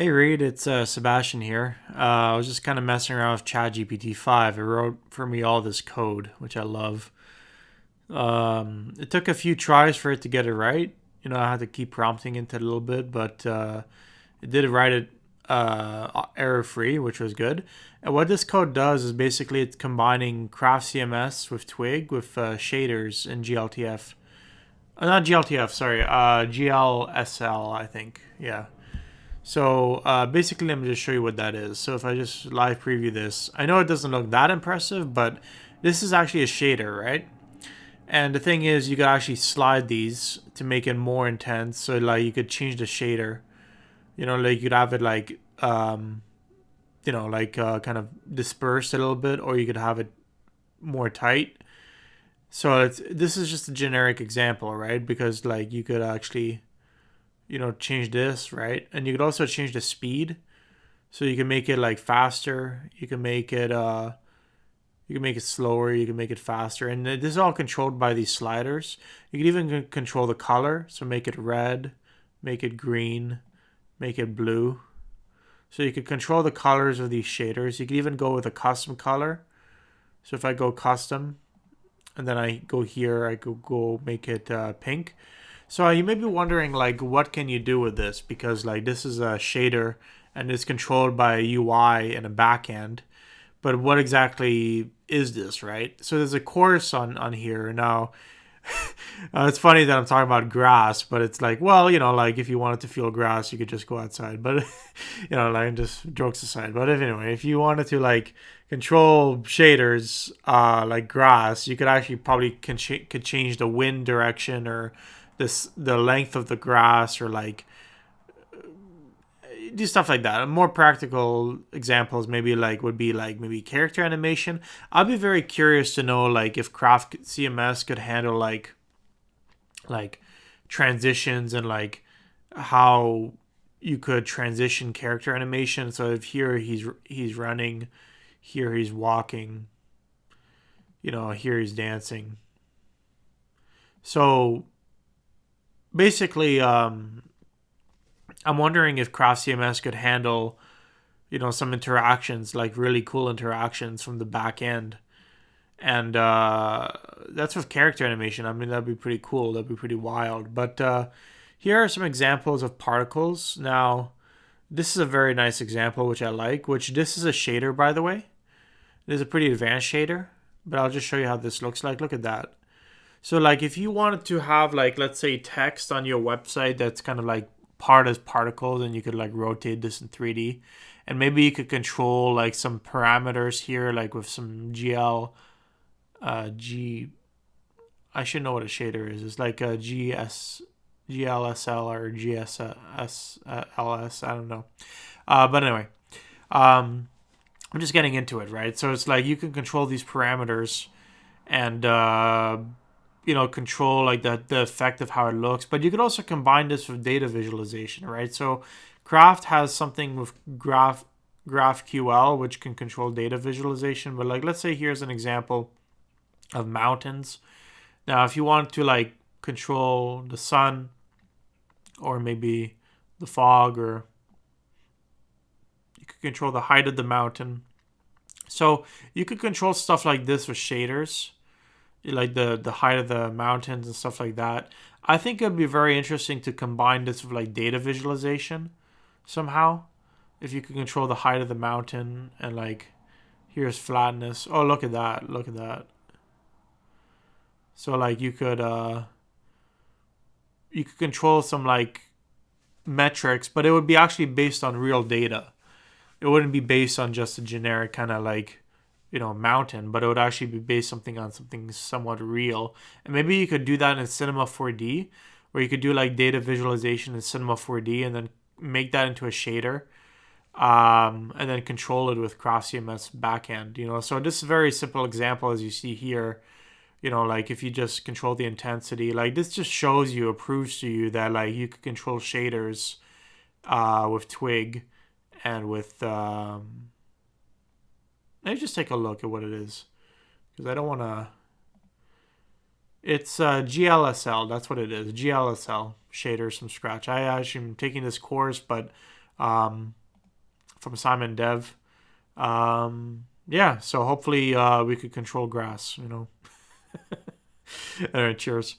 Hey Reed, it's Sebastian here. I was just kind of messing around with ChatGPT 5. It wrote for me all this code, which I love. It took a few tries for it to get it right. I had to keep prompting it a little bit, but it did write it error free, which was good. And what this code does is basically it's combining Craft CMS with Twig with shaders in GLTF. Not GLTF, sorry, GLSL, I think. Yeah. So basically, let me just show you what that is. So if I just live preview this, I know it doesn't look that impressive, but this is actually a shader, right? And the thing is, you could actually slide these to make it more intense. So like you could change the shader. Like you could have it like, kind of dispersed a little bit, or you could have it more tight. So this is just a generic example, right? Because like you could actually change this, right? And you could also change the speed. So you can make it like faster. You can make it slower. You can make it faster. And this is all controlled by these sliders. You can even control the color. So make it red, make it green, make it blue. So you can control the colors of these shaders. You can even go with a custom color. So if I go custom, and then I go here, I could go make it pink. So you may be wondering, like, what can you do with this? Because like this is a shader and it's controlled by a UI and a backend. But what exactly is this, right? So there's a course on here now. It's funny that I'm talking about grass, but it's like, well, like if you wanted to feel grass, you could just go outside. But like just jokes aside. But anyway, if you wanted to like control shaders, like grass, you could actually probably could change the wind direction or the length of the grass, or like do stuff like that. More practical examples maybe like would be like maybe character animation. I'd be very curious to know like if Craft CMS could handle like transitions and like how you could transition character animation. So if here he's running, here he's walking, here he's dancing. So basically, I'm wondering if Craft CMS could handle, some interactions, like really cool interactions from the back end. And that's with character animation. I mean, that'd be pretty cool. That'd be pretty wild. But here are some examples of particles. Now, this is a very nice example, which I like, which this is a shader, by the way. It is a pretty advanced shader, but I'll just show you how this looks like. Look at that. So like if you wanted to have like, let's say text on your website that's kind of like part as particles, and you could like rotate this in 3D, and maybe you could control like some parameters here, like with some G, I should know what a shader is. It's like a GLSL or GSLS. I don't know. But anyway, I'm just getting into it, right? So it's like you can control these parameters and control like the effect of how it looks, but you could also combine this with data visualization, right? So Craft has something with GraphQL, which can control data visualization. But like, let's say here's an example of mountains. Now if you want to like control the sun, or maybe the fog, or you could control the height of the mountain. So you could control stuff like this with shaders, like the height of the mountains and stuff like that. I think it'd be very interesting to combine this with like data visualization somehow. If you could control the height of the mountain, and like here's flatness. Oh, look at that. Look at that. So like you could control some like metrics, but it would be actually based on real data. It wouldn't be based on just a generic kind of like mountain, but it would actually be based something on something somewhat real. And maybe you could do that in Cinema 4D, where you could do like data visualization in Cinema 4D and then make that into a shader, and then control it with Craft CMS backend. So this is a very simple example, as you see here. Like if you just control the intensity, like this just shows you, or proves to you that like you could control shaders with Twig and with let me just take a look at what it is, because I don't want to. It's GLSL. That's what it is. GLSL shaders from scratch. I actually am taking this course, but from Simon Dev. Yeah, so hopefully we could control grass, you know. All right, cheers.